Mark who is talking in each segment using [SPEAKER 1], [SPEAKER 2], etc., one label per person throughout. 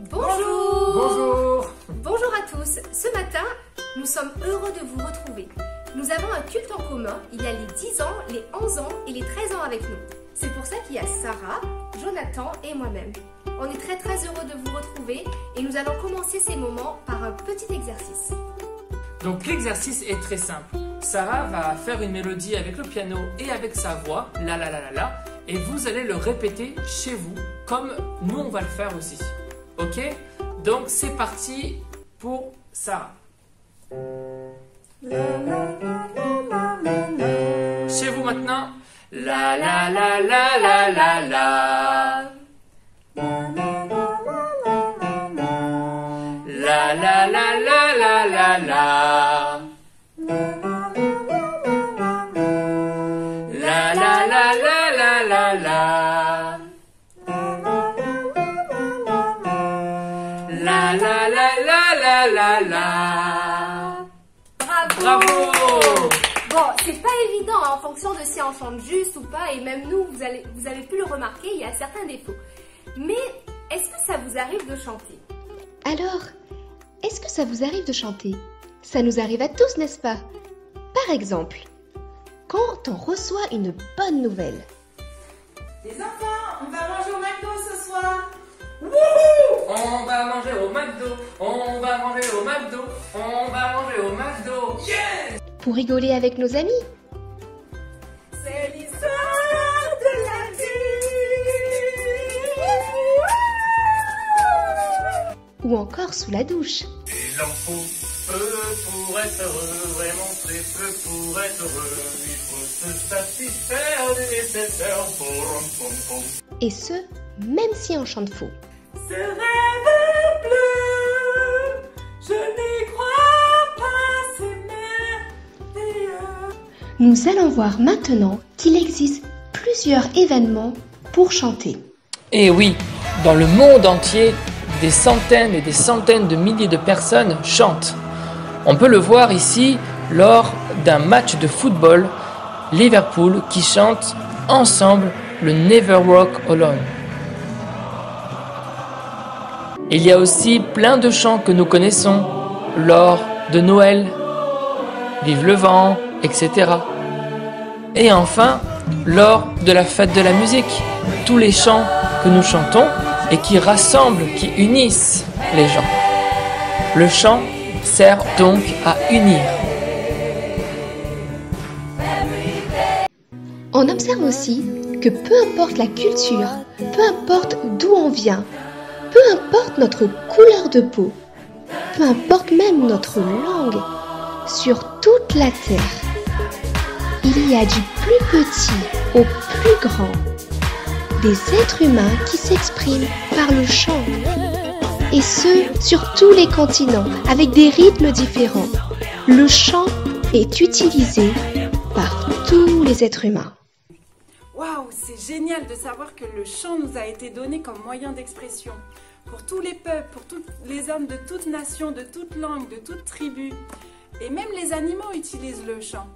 [SPEAKER 1] Bonjour.
[SPEAKER 2] Bonjour.
[SPEAKER 1] Bonjour à tous. Ce matin, nous sommes heureux de vous retrouver. Nous avons un culte en commun. Il y a les 10 ans, les 11 ans et les 13 ans avec nous. C'est pour ça qu'il y a Sarah, Jonathan et moi-même. On est très heureux de vous retrouver et nous allons commencer ces moments par un petit exercice.
[SPEAKER 2] Donc l'exercice est très simple. Sarah va faire une mélodie avec le piano et avec sa voix, la la la la la, et vous allez le répéter chez vous, comme nous on va le faire aussi. Ok? Donc c'est parti pour Sarah. Chez vous maintenant. La la la la la la la. La la la la la la la. La la la la la la la. La la la la la la la. Bravo!
[SPEAKER 1] Bon, c'est pas évident en fonction de si on chante juste ou pas, et même nous, vous avez pu le remarquer, il y a certains défauts. Mais est-ce que ça vous arrive de chanter?
[SPEAKER 3] Alors, est-ce que ça vous arrive de chanter? Ça nous arrive à tous, n'est-ce pas? Par exemple, quand on reçoit une bonne nouvelle.
[SPEAKER 4] Les enfants, on va manger au McDo ce soir.
[SPEAKER 2] Wouhou! On va manger au McDo, on va manger au McDo, on va manger au McDo. Yes!
[SPEAKER 3] Pour rigoler avec nos amis.
[SPEAKER 4] C'est l'histoire de la vie.
[SPEAKER 3] Ou encore sous la douche.
[SPEAKER 2] Il en faut peu pour être heureux, vraiment très peu pour être heureux. Il faut se satisfaire du nécessaire.
[SPEAKER 3] Et ce, même si on chante faux.
[SPEAKER 4] Ce rêve bleu, je n'y crois pas, c'est merveilleux.
[SPEAKER 3] Nous allons voir maintenant qu'il existe plusieurs événements pour chanter.
[SPEAKER 2] Et oui, dans le monde entier, des centaines et des centaines de milliers de personnes chantent. On peut le voir ici lors d'un match de football, Liverpool qui chante ensemble le Never Walk Alone. Il y a aussi plein de chants que nous connaissons lors de Noël, Vive le vent, etc. Et enfin, lors de la fête de la musique, tous les chants que nous chantons et qui rassemblent, qui unissent les gens. Le chant sert donc à unir.
[SPEAKER 3] On observe aussi que peu importe la culture, peu importe d'où on vient, peu importe notre couleur de peau, peu importe même notre langue, sur toute la terre, il y a du plus petit au plus grand, des êtres humains qui s'expriment par le chant. Et ce, sur tous les continents, avec des rythmes différents. Le chant est utilisé par tous les êtres humains.
[SPEAKER 4] Waouh, c'est génial de savoir que le chant nous a été donné comme moyen d'expression. Pour tous les peuples, pour tous les hommes de toute nation, de toute langue, de toute tribu. Et même les animaux utilisent le chant.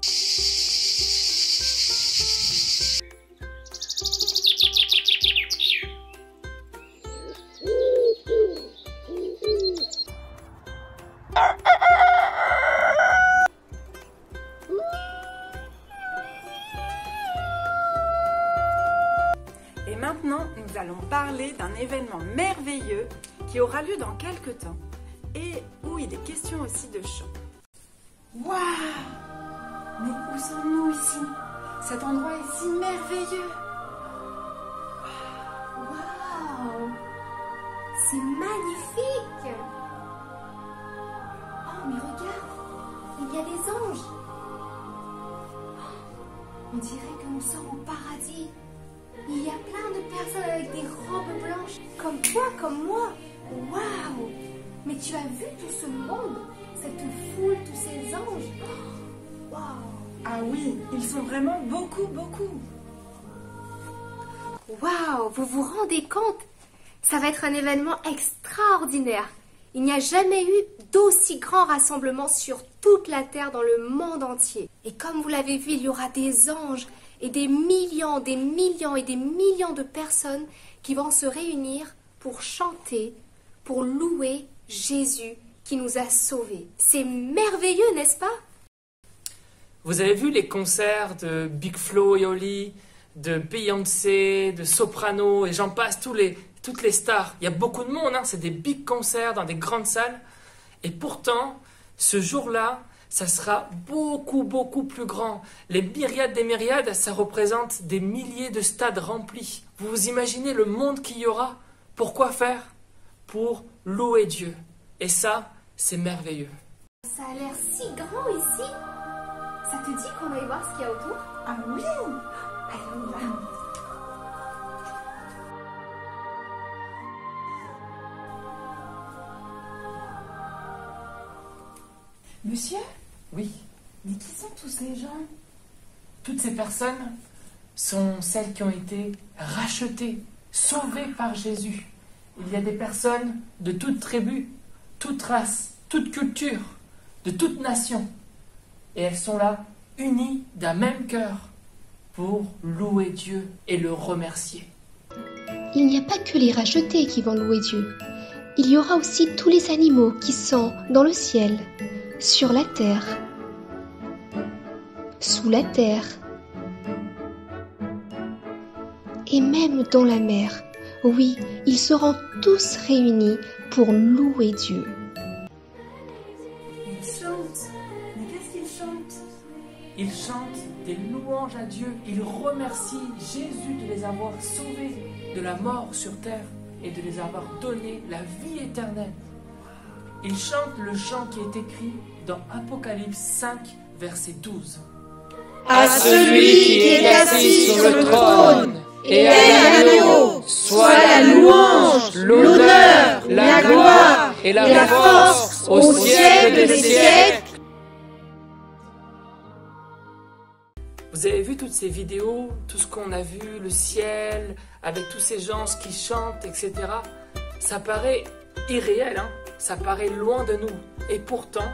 [SPEAKER 4] Et maintenant, nous allons parler d'un événement merveilleux qui aura lieu dans quelques temps et où il est question aussi de chant. Waouh! Mais où sommes-nous ici? Cet endroit est si merveilleux!
[SPEAKER 1] Waouh! C'est magnifique! Oh, mais regarde! Il y a des anges! On dirait que nous sommes au paradis. Il y a plein de personnes avec des robes blanches, comme toi, comme moi. Waouh! Mais tu as vu tout ce monde, cette foule, tous ces anges? Waouh!
[SPEAKER 4] Ah oui, ils sont vraiment beaucoup.
[SPEAKER 1] Waouh! Vous vous rendez compte? Ça va être un événement extraordinaire. Il n'y a jamais eu d'aussi grand rassemblement sur toute la terre dans le monde entier. Et comme vous l'avez vu, il y aura des anges et des millions et des millions de personnes qui vont se réunir pour chanter, pour louer Jésus qui nous a sauvés. C'est merveilleux, n'est-ce pas?
[SPEAKER 2] Vous avez vu les concerts de Big Flo et Oli, de Beyoncé, de Soprano, et j'en passe, toutes les stars. Il y a beaucoup de monde, hein, c'est des big concerts dans des grandes salles. Et pourtant, ce jour-là, ça sera beaucoup, beaucoup plus grand. Les myriades des myriades, ça représente des milliers de stades remplis. Vous vous imaginez le monde qu'il y aura? Pourquoi faire? Pour louer Dieu. Et ça, c'est merveilleux.
[SPEAKER 1] Ça a l'air si grand ici. Ça te dit qu'on aille voir ce qu'il y a autour?
[SPEAKER 4] Ah oui!
[SPEAKER 1] Allez, on y va.
[SPEAKER 4] Monsieur,
[SPEAKER 2] Oui,
[SPEAKER 4] mais qui sont tous ces gens?
[SPEAKER 2] toutes ces personnes sont celles qui ont été rachetées, sauvées par Jésus. Il y a des personnes de toute tribu, toute race, toute culture, de toute nation. Et elles sont là, unies d'un même cœur, pour louer Dieu et le remercier.
[SPEAKER 3] Il n'y a pas que les rachetés qui vont louer Dieu. Il y aura aussi tous les animaux qui sont dans le ciel, sur la terre, sous la terre et même dans la mer. Oui, ils seront tous réunis pour louer Dieu.
[SPEAKER 4] Ils chantent. Mais qu'est-ce qu'ils chantent?
[SPEAKER 2] Ils chantent des louanges à Dieu. Ils remercient Jésus de les avoir sauvés de la mort sur terre et de les avoir donné la vie éternelle. Ils chantent le chant qui est écrit dans Apocalypse 5, verset 12.
[SPEAKER 5] À celui qui est assis sur le trône et à l'agneau, soit la louange, l'honneur, la gloire et la force au siècle des siècles.
[SPEAKER 2] Vous avez vu toutes ces vidéos, tout ce qu'on a vu, le ciel, avec tous ces gens qui chantent, etc. Ça paraît irréel, hein? Ça paraît loin de nous. Et pourtant,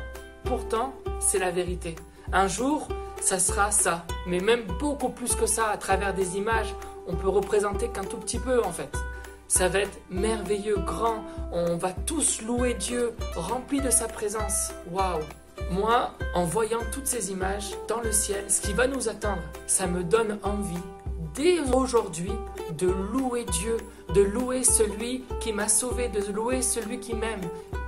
[SPEAKER 2] c'est la vérité. Un jour, ça sera ça. Mais même beaucoup plus que ça, à travers des images, on peut représenter qu'un tout petit peu en fait. Ça va être merveilleux, grand. On va tous louer Dieu, rempli de sa présence. Waouh! Moi, en voyant toutes ces images dans le ciel, ce qui va nous attendre, ça me donne envie, dès aujourd'hui, de louer Dieu, de louer celui qui m'a sauvé, de louer celui qui m'aime.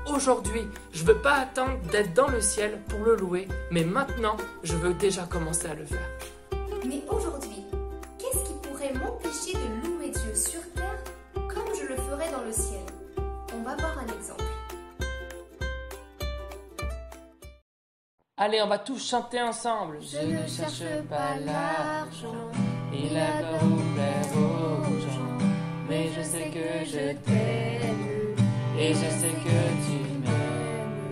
[SPEAKER 2] Aujourd'hui, je ne veux pas attendre d'être dans le ciel pour le louer, mais maintenant, je veux déjà commencer à le faire.
[SPEAKER 1] Mais aujourd'hui, qu'est-ce qui pourrait m'empêcher de louer Dieu sur terre comme je le ferais dans le ciel? On va voir un exemple.
[SPEAKER 2] Allez, on va tous chanter ensemble.
[SPEAKER 1] Je ne cherche pas l'argent,
[SPEAKER 2] il adore plaire aux gens, mais je sais que je t'aime, et je sais que tu m'aimes.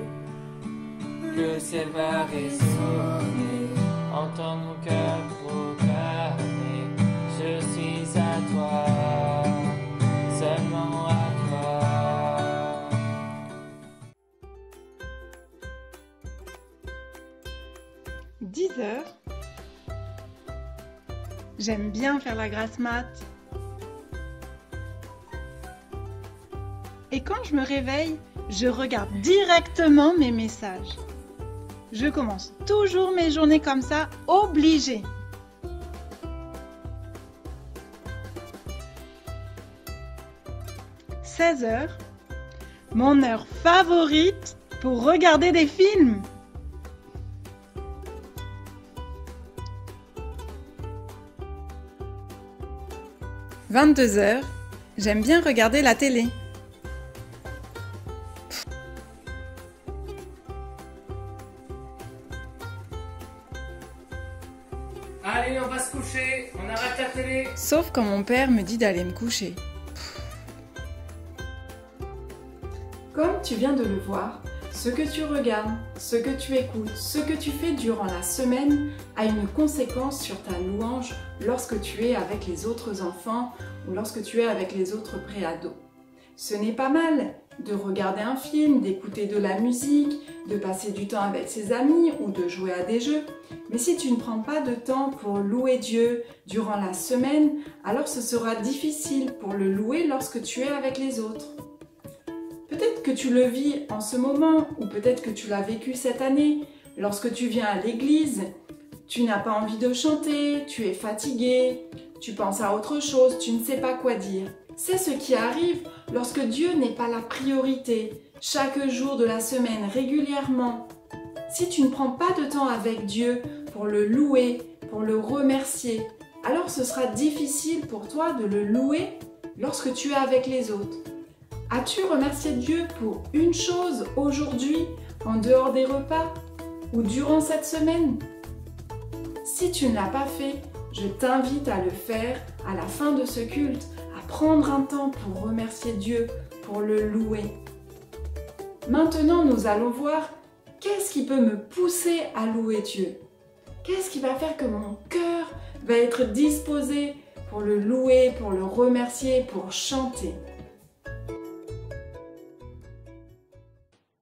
[SPEAKER 2] Le ciel va résonner, entendre mon cœur proclamer, je suis à toi, seulement à toi.
[SPEAKER 4] 10 heures. J'aime bien faire la grasse mat. Et quand je me réveille, je regarde directement mes messages. Je commence toujours mes journées comme ça, obligée. « 16 heures, mon heure favorite pour regarder des films. « 22 heures, j'aime bien regarder la télé. »
[SPEAKER 2] Allez, on va se coucher, on arrête la télé.
[SPEAKER 4] Sauf quand mon père me dit d'aller me coucher. Comme tu viens de le voir, ce que tu regardes, ce que tu écoutes, ce que tu fais durant la semaine a une conséquence sur ta louange lorsque tu es avec les autres enfants ou lorsque tu es avec les autres préados. Ce n'est pas mal de regarder un film, d'écouter de la musique, de passer du temps avec ses amis ou de jouer à des jeux. Mais si tu ne prends pas de temps pour louer Dieu durant la semaine, alors ce sera difficile pour le louer lorsque tu es avec les autres. Peut-être que tu le vis en ce moment, ou peut-être que tu l'as vécu cette année. Lorsque tu viens à l'église, tu n'as pas envie de chanter, tu es fatigué, tu penses à autre chose, tu ne sais pas quoi dire. C'est ce qui arrive lorsque Dieu n'est pas la priorité, chaque jour de la semaine, régulièrement. Si tu ne prends pas de temps avec Dieu pour le louer, pour le remercier, alors ce sera difficile pour toi de le louer lorsque tu es avec les autres. As-tu remercié Dieu pour une chose aujourd'hui, en dehors des repas, ou durant cette semaine? Si tu ne l'as pas fait, je t'invite à le faire à la fin de ce culte, à prendre un temps pour remercier Dieu, pour le louer. Maintenant, nous allons voir qu'est-ce qui peut me pousser à louer Dieu. Qu'est-ce qui va faire que mon cœur va être disposé pour le louer, pour le remercier, pour chanter.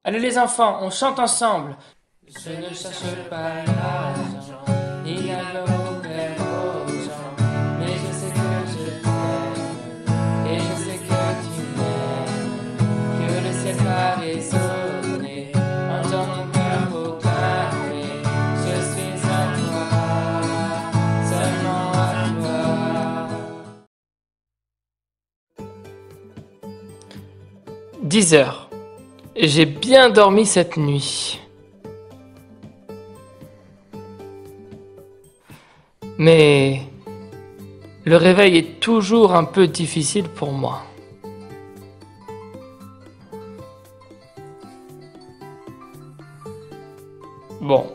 [SPEAKER 2] Allez les enfants, on chante ensemble. Je ne cherche pas l'argent, ni la gloire aux gens, mais je sais que je t'aime, et je sais que tu m'aimes, que le ciel va résonner, entends mon cœur proclamer, je suis à toi, seulement à toi. 10 heures. J'ai bien dormi cette nuit. Mais le réveil est toujours un peu difficile pour moi. Bon,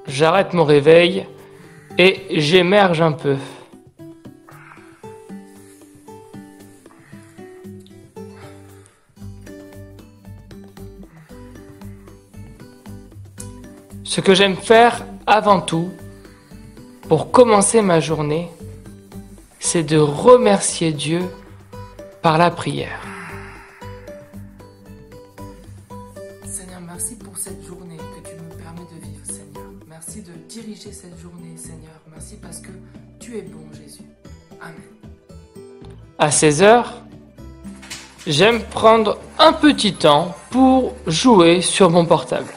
[SPEAKER 2] j'arrête mon réveil et j'émerge un peu. Ce que j'aime faire avant tout, pour commencer ma journée, c'est de remercier Dieu par la prière. Seigneur, merci pour cette journée que tu me permets de vivre, Seigneur. Merci de diriger cette journée, Seigneur. Merci parce que tu es bon, Jésus. Amen. À 16 heures, j'aime prendre un petit temps pour jouer sur mon portable.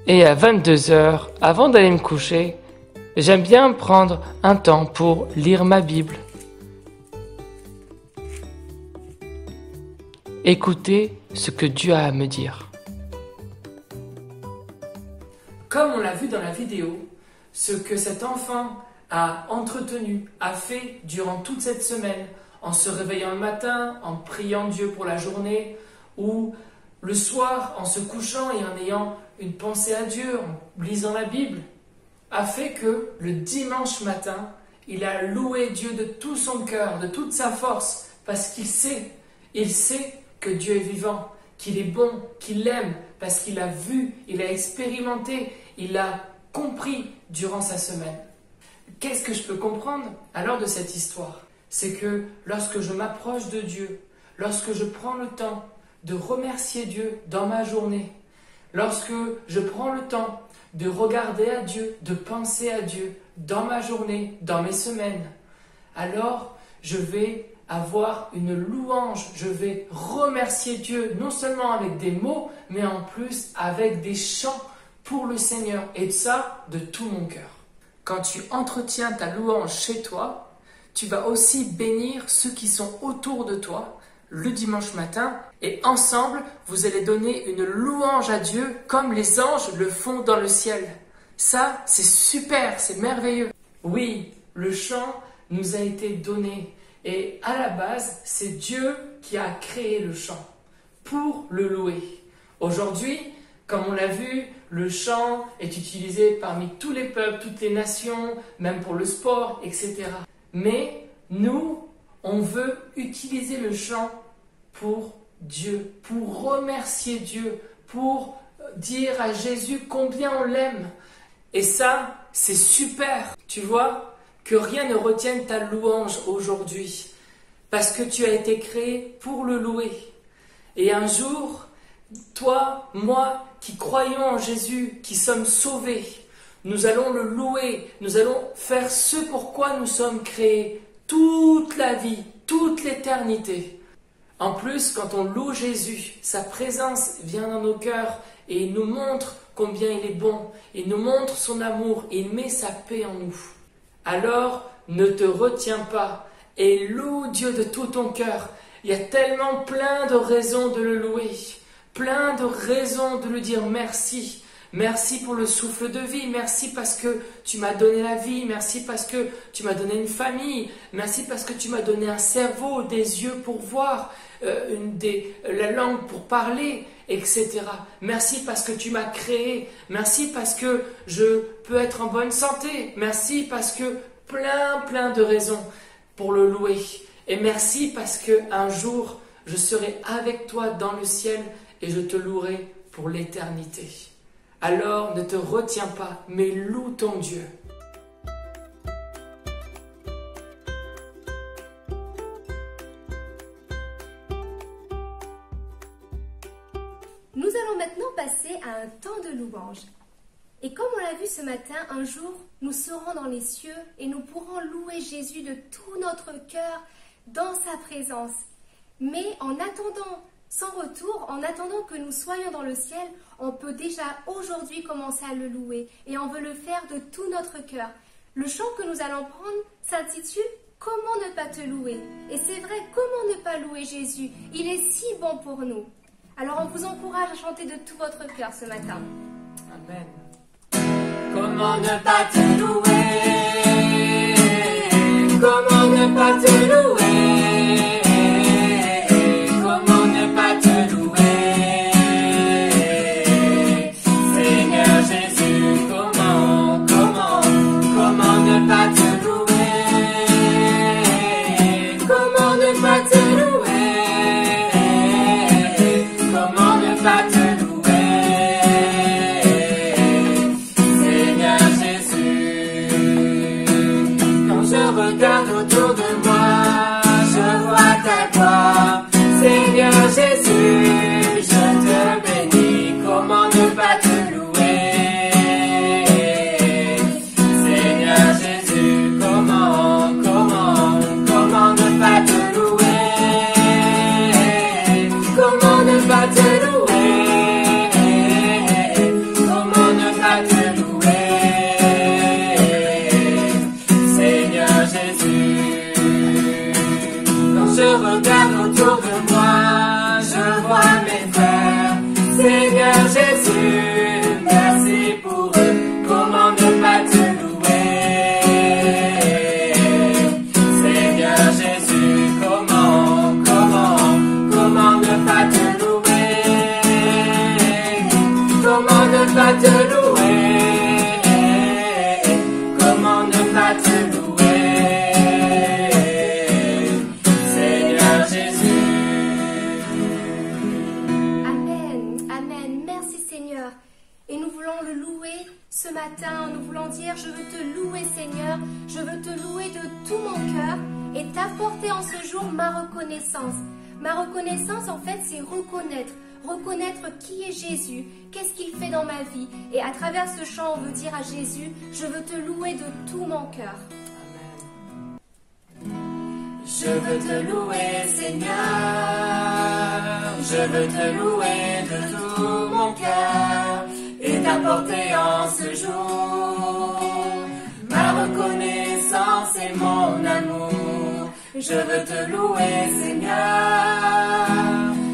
[SPEAKER 2] Et à 22 heures, avant d'aller me coucher, j'aime bien prendre un temps pour lire ma Bible. Écouter ce que Dieu a à me dire. Comme on l'a vu dans la vidéo, ce que cet enfant a entretenu, a fait durant toute cette semaine, en se réveillant le matin, en priant Dieu pour la journée, ou le soir en se couchant et en ayant une pensée à Dieu, en lisant la Bible, a fait que le dimanche matin, il a loué Dieu de tout son cœur, de toute sa force, parce qu'il sait que Dieu est vivant, qu'il est bon, qu'il l'aime, parce qu'il a vu, il a expérimenté, il a compris durant sa semaine. Qu'est-ce que je peux comprendre alors de cette histoire? C'est que lorsque je m'approche de Dieu, lorsque je prends le temps de remercier Dieu dans ma journée, lorsque je prends le temps de regarder à Dieu, de penser à Dieu dans ma journée, dans mes semaines, alors je vais avoir une louange, je vais remercier Dieu non seulement avec des mots, mais en plus avec des chants pour le Seigneur, et ça de tout mon cœur. Quand tu entretiens ta louange chez toi, tu vas aussi bénir ceux qui sont autour de toi le dimanche matin, et ensemble, vous allez donner une louange à Dieu comme les anges le font dans le ciel. Ça, c'est super, c'est merveilleux. Oui, le chant nous a été donné, et à la base, c'est Dieu qui a créé le chant pour le louer. Aujourd'hui, comme on l'a vu, le chant est utilisé parmi tous les peuples, toutes les nations, même pour le sport, etc. Mais nous, on veut utiliser le chant pour Dieu, pour remercier Dieu, pour dire à Jésus combien on l'aime. Et ça, c'est super. Tu vois, que rien ne retienne ta louange aujourd'hui, parce que tu as été créé pour le louer. Et un jour, toi, moi, qui croyons en Jésus, qui sommes sauvés, nous allons le louer, nous allons faire ce pourquoi nous sommes créés, toute la vie, toute l'éternité. En plus, quand on loue Jésus, sa présence vient dans nos cœurs et il nous montre combien il est bon, il nous montre son amour, il met sa paix en nous. Alors, ne te retiens pas et loue Dieu de tout ton cœur. Il y a tellement plein de raisons de le louer, plein de raisons de lui dire merci. Merci pour le souffle de vie, merci parce que tu m'as donné la vie, merci parce que tu m'as donné une famille, merci parce que tu m'as donné un cerveau, des yeux pour voir, la langue pour parler, etc. Merci parce que tu m'as créé, merci parce que je peux être en bonne santé, merci parce que plein de raisons pour le louer. Et merci parce que un jour, je serai avec toi dans le ciel et je te louerai pour l'éternité. Alors ne te retiens pas, mais loue ton Dieu.
[SPEAKER 1] Nous allons maintenant passer à un temps de louange. Et comme on l'a vu ce matin, un jour, nous serons dans les cieux et nous pourrons louer Jésus de tout notre cœur dans sa présence. Mais en attendant son retour, en attendant que nous soyons dans le ciel, on peut déjà aujourd'hui commencer à le louer et on veut le faire de tout notre cœur. Le chant que nous allons prendre s'intitule « Comment ne pas te louer ?» Et c'est vrai, comment ne pas louer Jésus? Il est si bon pour nous. Alors on vous encourage à chanter de tout votre cœur ce matin.
[SPEAKER 2] Amen.
[SPEAKER 5] Comment ne pas te louer? Comment ne pas te louer? Comment ne pas te louer? Seigneur Jésus, comment ne pas te louer? Comment ne pas te louer? Comment ne pas te louer? Regarde autour de moi, je vois ta gloire. Seigneur Jésus, je te bénis. Comment ne pas te louer? Seigneur Jésus, comment ne pas te louer? Comment ne pas te louer? Comment ne pas te louer? Je regarde autour de moi, je vois mes frères. Seigneur Jésus, merci pour eux. Comment ne pas te louer? Seigneur Jésus, comment ne pas te louer? Comment ne pas te louer? Comment ne pas te louer?
[SPEAKER 1] Ce matin, nous voulons dire, je veux te louer Seigneur, je veux te louer de tout mon cœur et t'apporter en ce jour ma reconnaissance. Ma reconnaissance, en fait, c'est reconnaître qui est Jésus, qu'est-ce qu'il fait dans ma vie. Et à travers ce chant, on veut dire à Jésus, je veux te louer de tout mon cœur.
[SPEAKER 5] Je veux te louer Seigneur, je veux te louer de tout mon cœur et t'apporter en ce jour ma reconnaissance et mon amour. Je veux te louer Seigneur,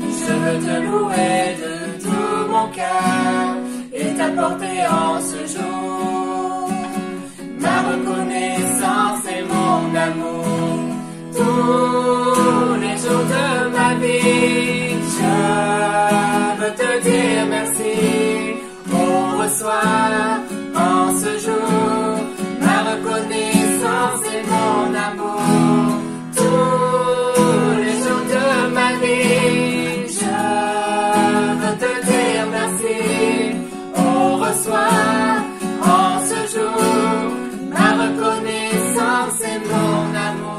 [SPEAKER 5] je veux te louer de tout mon cœur et t'apporter en ce jour ma reconnaissance et mon amour. Tous les jours de ma vie, je veux te dire merci. On reçoit en ce jour ma reconnaissance et mon amour. Tous les jours de ma vie, je veux te dire merci. On reçoit en ce jour ma reconnaissance et mon amour.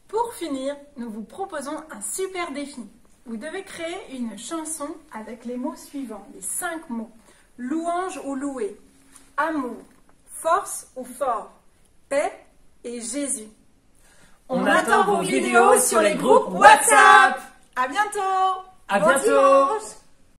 [SPEAKER 4] Pour finir, nous vous proposons un super défi. Vous devez créer une chanson avec les mots suivants, les 5 mots. louange ou louer, amour, force ou fort, paix et Jésus.
[SPEAKER 5] On attend vos vidéos sur les groupes WhatsApp.
[SPEAKER 4] À bientôt.
[SPEAKER 5] À
[SPEAKER 1] Bon
[SPEAKER 5] bientôt.
[SPEAKER 1] dimanche.